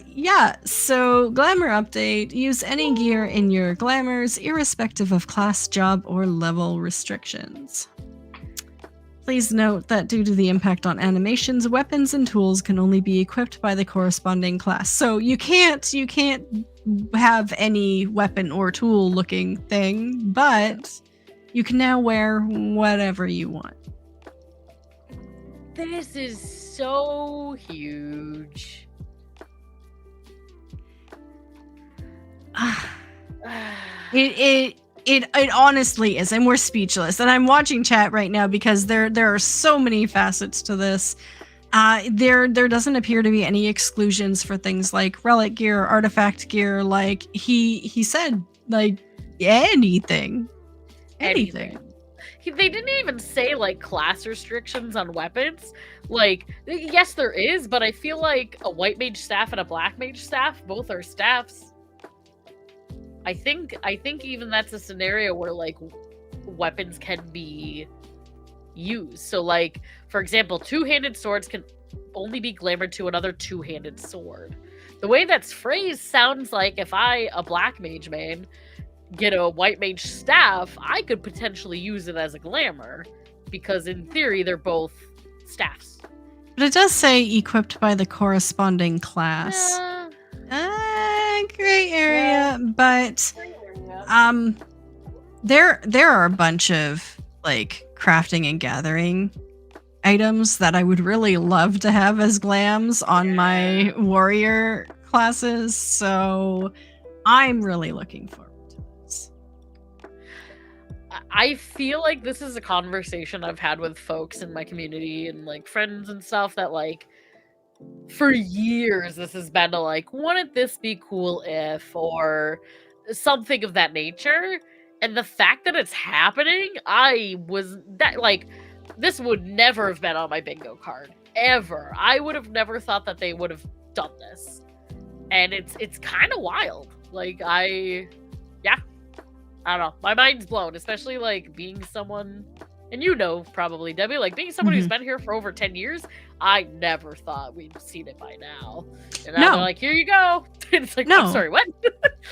Yeah, so glamour update. Use any gear in your glamours, irrespective of class, job, or level restrictions. Please note that due to the impact on animations, weapons and tools can only be equipped by the corresponding class. So you can't have any weapon or tool looking thing, but you can now wear whatever you want. This is so huge. It honestly is, and we're speechless. And I'm watching chat right now because there are so many facets to this. There doesn't appear to be any exclusions for things like relic gear, artifact gear. Like he said, like anything. They didn't even say like class restrictions on weapons. Like, yes, there is, but I feel like a white mage staff and a black mage staff both are staffs. I think even that's a scenario where like weapons can be used. So like, for example, two-handed swords can only be glamored to another two-handed sword. The way that's phrased sounds like if I, a black mage man, get a white mage staff, I could potentially use it as a glamour, because in theory they're both staffs. But it does say equipped by the corresponding class. Gray area, but there are a bunch of like crafting and gathering items that I would really love to have as glams on my warrior classes, so I'm really looking forward to this. I feel like this is a conversation I've had with folks in my community and like friends and stuff, that like for years this has been a like, wouldn't this be cool if, or something of that nature. And the fact that it's happening, this would never have been on my bingo card ever. I would have never thought that they would have done this, and it's kind of wild. Like I don't know, my mind's blown, especially like being someone and you know probably, Debbie, like being someone who's been here for over 10 years, I never thought we'd seen it by now. And now they're like, here you go. It's like, I'm sorry, what?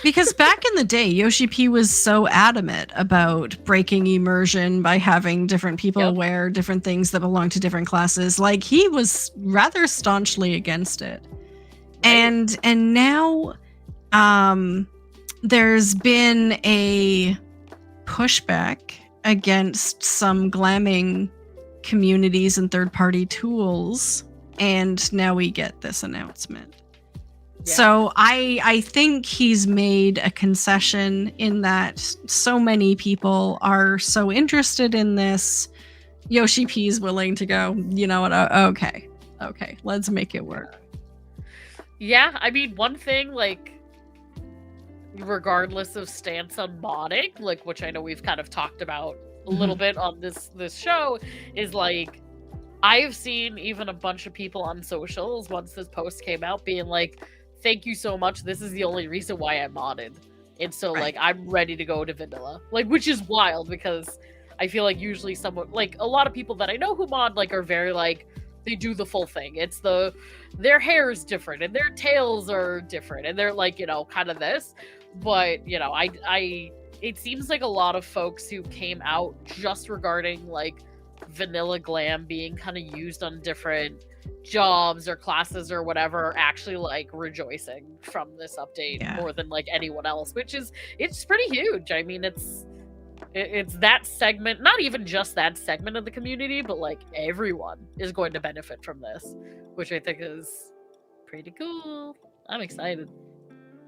Because back in the day, Yoshi P was so adamant about breaking immersion by having different people wear different things that belong to different classes. Like, he was rather staunchly against it. Right. And now there's been a pushback against some glamming communities and third-party tools, and now we get this announcement. Yeah. So I think he's made a concession in that so many people are so interested in this. Yoshi P is willing to go, you know what, okay, let's make it work. Yeah, I mean, one thing, like, regardless of stance on modding, like, which I know we've kind of talked about a little bit on this show, is like, I've seen even a bunch of people on socials once this post came out being like, thank you so much, this is the only reason why I modded. And so like, I'm ready to go to vanilla, like, which is wild, because I feel like usually someone, like, a lot of people that I know who mod, like, are very like, they do the full thing. It's their hair is different and their tails are different and they're like, you know, kind of this. But, you know, it seems like a lot of folks who came out just regarding like vanilla glam being kind of used on different jobs or classes or whatever are actually like rejoicing from this update more than like anyone else, which is, it's pretty huge. I mean, it's that segment, not even just that segment of the community, but like everyone is going to benefit from this, which I think is pretty cool. I'm excited.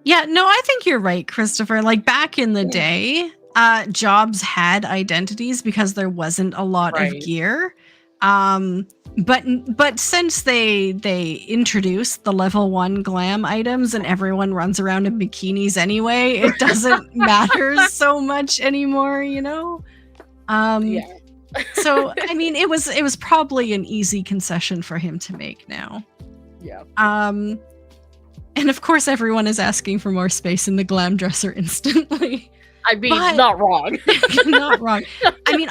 Yeah, no, I think you're right, Christopher. Like back in the day, jobs had identities because there wasn't a lot of gear. But since they introduced the level 1 glam items and everyone runs around in bikinis anyway, it doesn't matter so much anymore, you know? So I mean, it was probably an easy concession for him to make now. Yeah. And of course everyone is asking for more space in the glam dresser instantly. I mean, not wrong. Not wrong. I mean,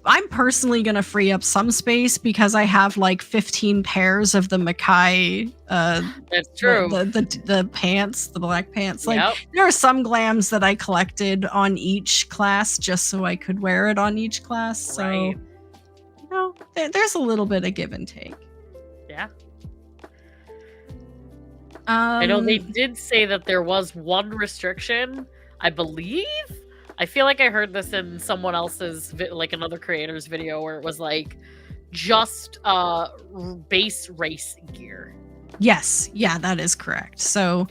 I'm personally gonna free up some space because I have like 15 pairs of the Makai. That's true. The pants, the black pants. Like there are some glams that I collected on each class just so I could wear it on each class. So you know, there's a little bit of give and take. Yeah. I know they did say that there was one restriction, I believe. I feel like I heard this in someone else's, like another creator's video, where it was like just base race gear. Yes, yeah, that is correct. So,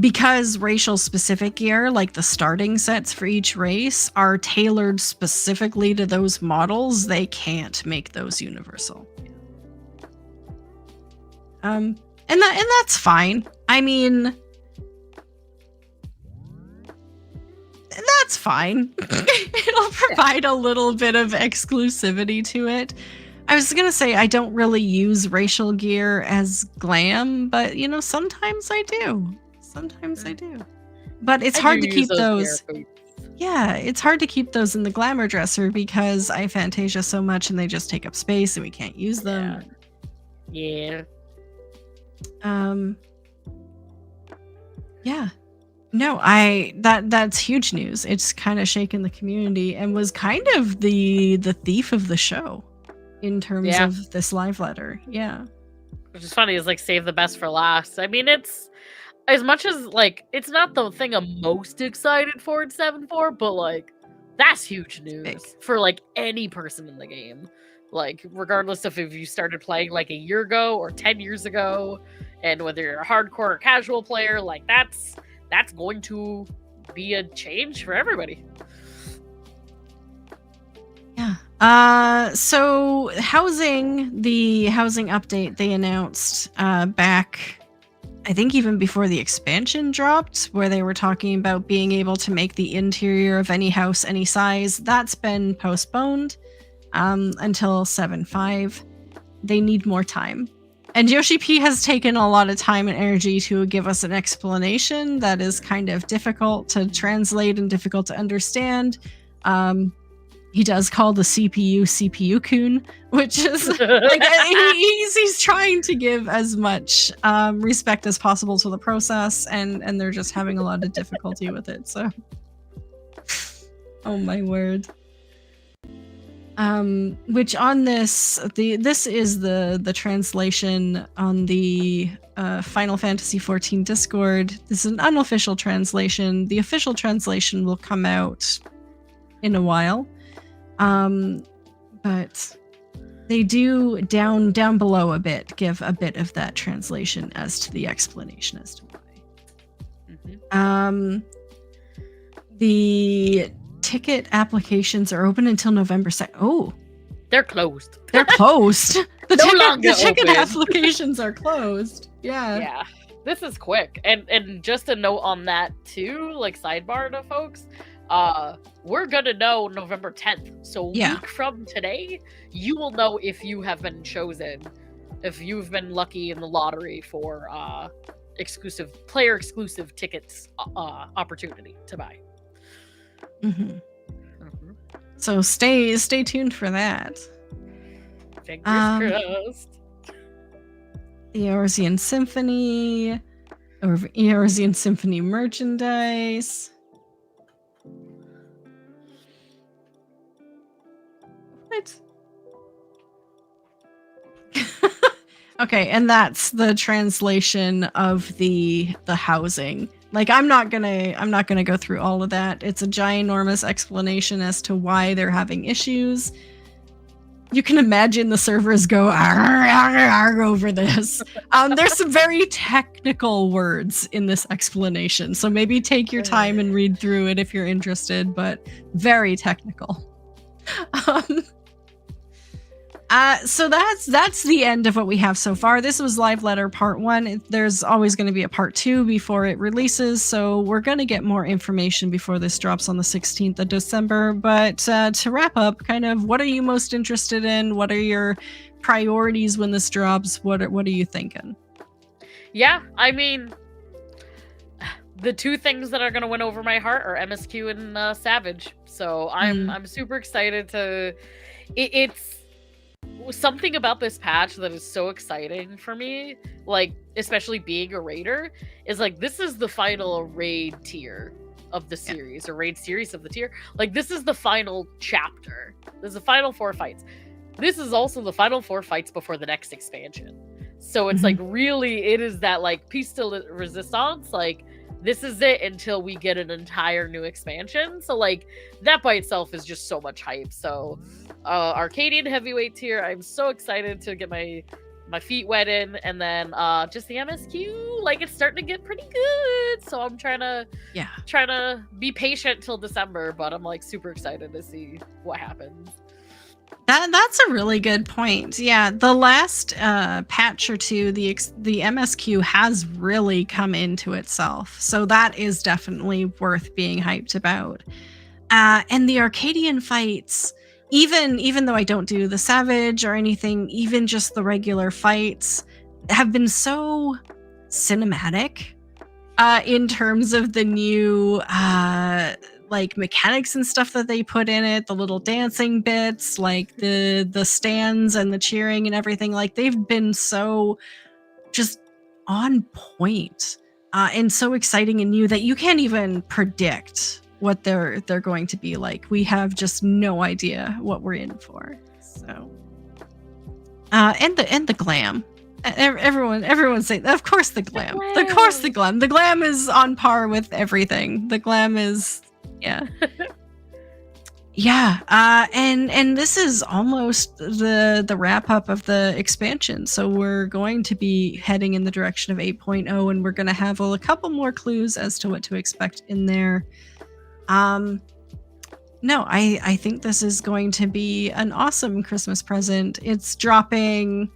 because racial specific gear, like the starting sets for each race, are tailored specifically to those models, they can't make those universal. And that's fine. I mean, that's fine. It'll provide a little bit of exclusivity to it. I was gonna say I don't really use racial gear as glam, but you know, sometimes I do. Sometimes I do. But it's hard to keep those. Yeah, it's hard to keep those in the glamour dresser because I Fantasia so much and they just take up space and we can't use them. Yeah. Yeah. No, that's huge news. It's kind of shaken the community and was kind of the thief of the show in terms of this live letter. Yeah. Which is funny, is like save the best for last. I mean, it's as much as like it's not the thing I'm most excited for in 7.4, but like that's huge news for like any person in the game. Like regardless of if you started playing like a year ago or 10 years ago, and whether you're a hardcore or casual player, like that's going to be a change for everybody. Yeah. So the housing update they announced back, I think even before the expansion dropped, where they were talking about being able to make the interior of any house any size, that's been postponed until 7.5. They need more time. And Yoshi P has taken a lot of time and energy to give us an explanation that is kind of difficult to translate and difficult to understand. He does call the CPU Kun, which is like he's trying to give as much respect as possible to the process, and they're just having a lot of difficulty with it. So, oh my word. Which on this is the translation on the Final Fantasy XIV Discord. This is an unofficial translation. The official translation will come out in a while. But they do down below a bit give a bit of that translation as to the explanation as to why. The ticket applications are open until November 2nd. Oh, they're closed. They're closed. The ticket open. applications are closed. Yeah. Yeah. This is quick. And just a note on that too, like sidebar to folks. We're gonna know November 10th. So a week from today, you will know if you have been chosen, if you've been lucky in the lottery for player exclusive tickets opportunity to buy. So stay tuned for that. Fingers crossed. The Eorzean Symphony, or Eorzean Symphony merchandise. What? Okay, and that's the translation of the housing. Like I'm not gonna go through all of that. It's a ginormous explanation as to why they're having issues. You can imagine the servers go arg over this. There's some very technical words in this explanation, so maybe take your time and read through it if you're interested, but very technical. So that's the end of what we have so far. This was Live Letter Part 1. There's always going to be a Part 2 before it releases, so we're going to get more information before this drops on the 16th of December. But to wrap up, kind of, what are you most interested in? What are your priorities when this drops? What are you thinking? Yeah, I mean, the two things that are going to win over my heart are MSQ and Savage. So I'm super excited to... It's something about this patch that is so exciting for me, like especially being a raider, is like this is the final raid tier of the series, or raid series of the tier. Like this is the final chapter. This is the final 4 fights. This is also the final 4 fights before the next expansion. So it's like really, it is that like piece de resistance. Like this is it until we get an entire new expansion. So like that by itself is just so much hype. So Arcadian heavyweight tier, I'm so excited to get my feet wet in. And then just the MSQ, like it's starting to get pretty good. So I'm trying to be patient till December, but I'm like super excited to see what happens. That's a really good point. Yeah, the last patch or two, the MSQ has really come into itself. So that is definitely worth being hyped about. And the Arcadian fights, even though I don't do the Savage or anything, even just the regular fights have been so cinematic in terms of the new like mechanics and stuff that they put in it, the little dancing bits, like the stands and the cheering and everything. Like they've been so just on point and so exciting and new that you can't even predict what they're going to be like. We have just no idea what we're in for. So and the glam. Everyone say, of course the glam. Of course the glam. The glam is on par with everything. The glam is and this is almost the wrap up of the expansion. So we're going to be heading in the direction of 8.0, and we're going to have a couple more clues as to what to expect in there. No, I think this is going to be an awesome Christmas present. It's dropping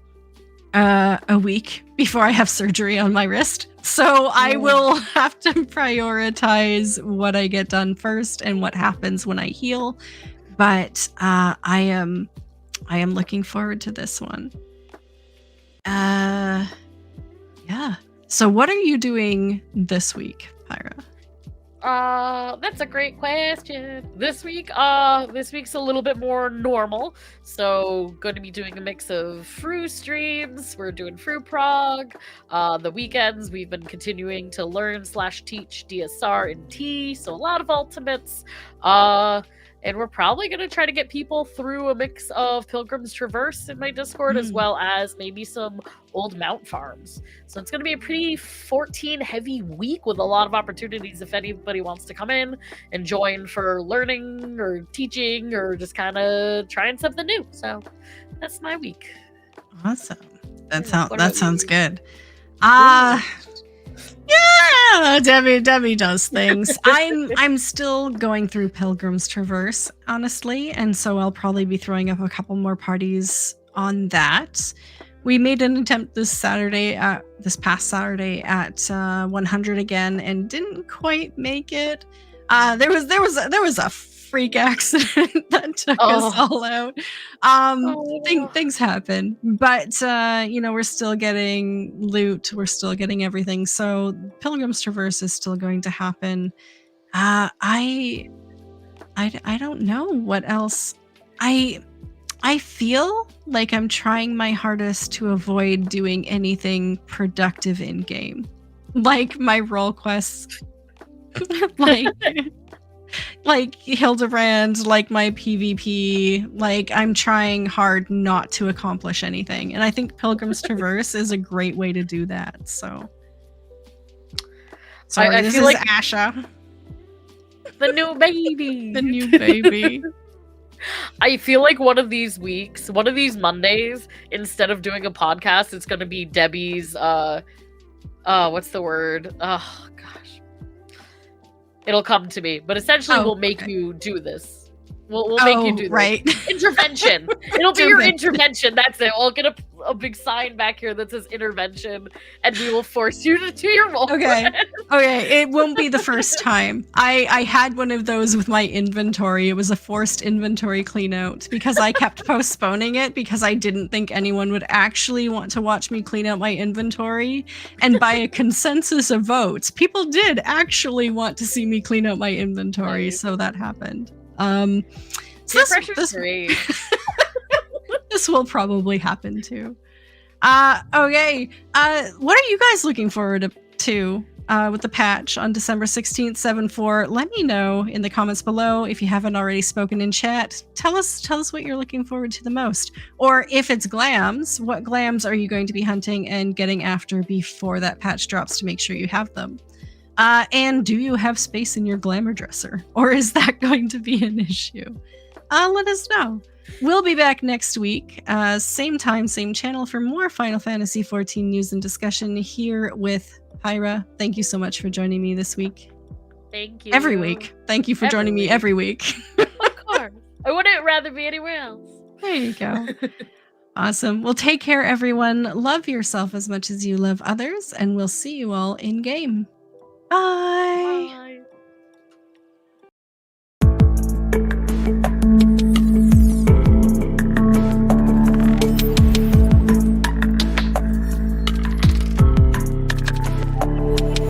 a week before I have surgery on my wrist. So I will have to prioritize what I get done first and what happens when I heal. But I am looking forward to this one. Yeah. So what are you doing this week, Pyra? That's a great question. This week's a little bit more normal. So going to be doing a mix of Fru streams. We're doing Fru Prog. The weekends we've been continuing to learn/teach DSR and T. So a lot of ultimates. And we're probably going to try to get people through a mix of Pilgrim's Traverse in my Discord, as well as maybe some old mount farms. So it's going to be a pretty 14-heavy week with a lot of opportunities if anybody wants to come in and join for learning or teaching or just kind of trying something new. So that's my week. Awesome. That sounds you? good. Yeah, Debbie does things. I'm still going through Pilgrim's Traverse, honestly, and so I'll probably be throwing up a couple more parties on that. We made an attempt this past Saturday at 100 again, and didn't quite make it. There was a freak accident that took us all out. Things happen, but we're still getting loot, we're still getting everything. So Pilgrim's Traverse is still going to happen. I don't know what else. I feel like I'm trying my hardest to avoid doing anything productive in game, like my role quests, like Hildebrand, like my PvP. Like I'm trying hard not to accomplish anything, and I think Pilgrim's Traverse is a great way to do that. So, sorry, this is like Asha, the new baby, the new baby. I feel like one of these weeks, one of these Mondays, instead of doing a podcast, it's going to be Debbie's, what's the word? Oh, gosh. It'll come to me. But essentially, we'll make you do this. We'll make you do this. Right. Intervention. It'll be your intervention. That's it. I'll get a big sign back here that says intervention, and we will force you to do your role. Okay. It won't be the first time. I had one of those with my inventory. It was a forced inventory clean out because I kept postponing it because I didn't think anyone would actually want to watch me clean out my inventory. And by a consensus of votes, people did actually want to see me clean out my inventory. Right. So that happened. So this will probably happen too. Okay. What are you guys looking forward to with the patch on December 16th, 7.4? Let me know in the comments below if you haven't already spoken in chat. Tell us what you're looking forward to the most. Or if it's glams, what glams are you going to be hunting and getting after before that patch drops to make sure you have them? And do you have space in your glamour dresser? Or is that going to be an issue? Let us know. We'll be back next week, same time, same channel for more Final Fantasy XIV news and discussion here with Pyra. Thank you so much for joining me this week. Thank you. Every week. Thank you for joining me every week. Of course. I wouldn't rather be anywhere else. There you go. Awesome. Well, take care, everyone. Love yourself as much as you love others, and we'll see you all in game. Bye. Bye.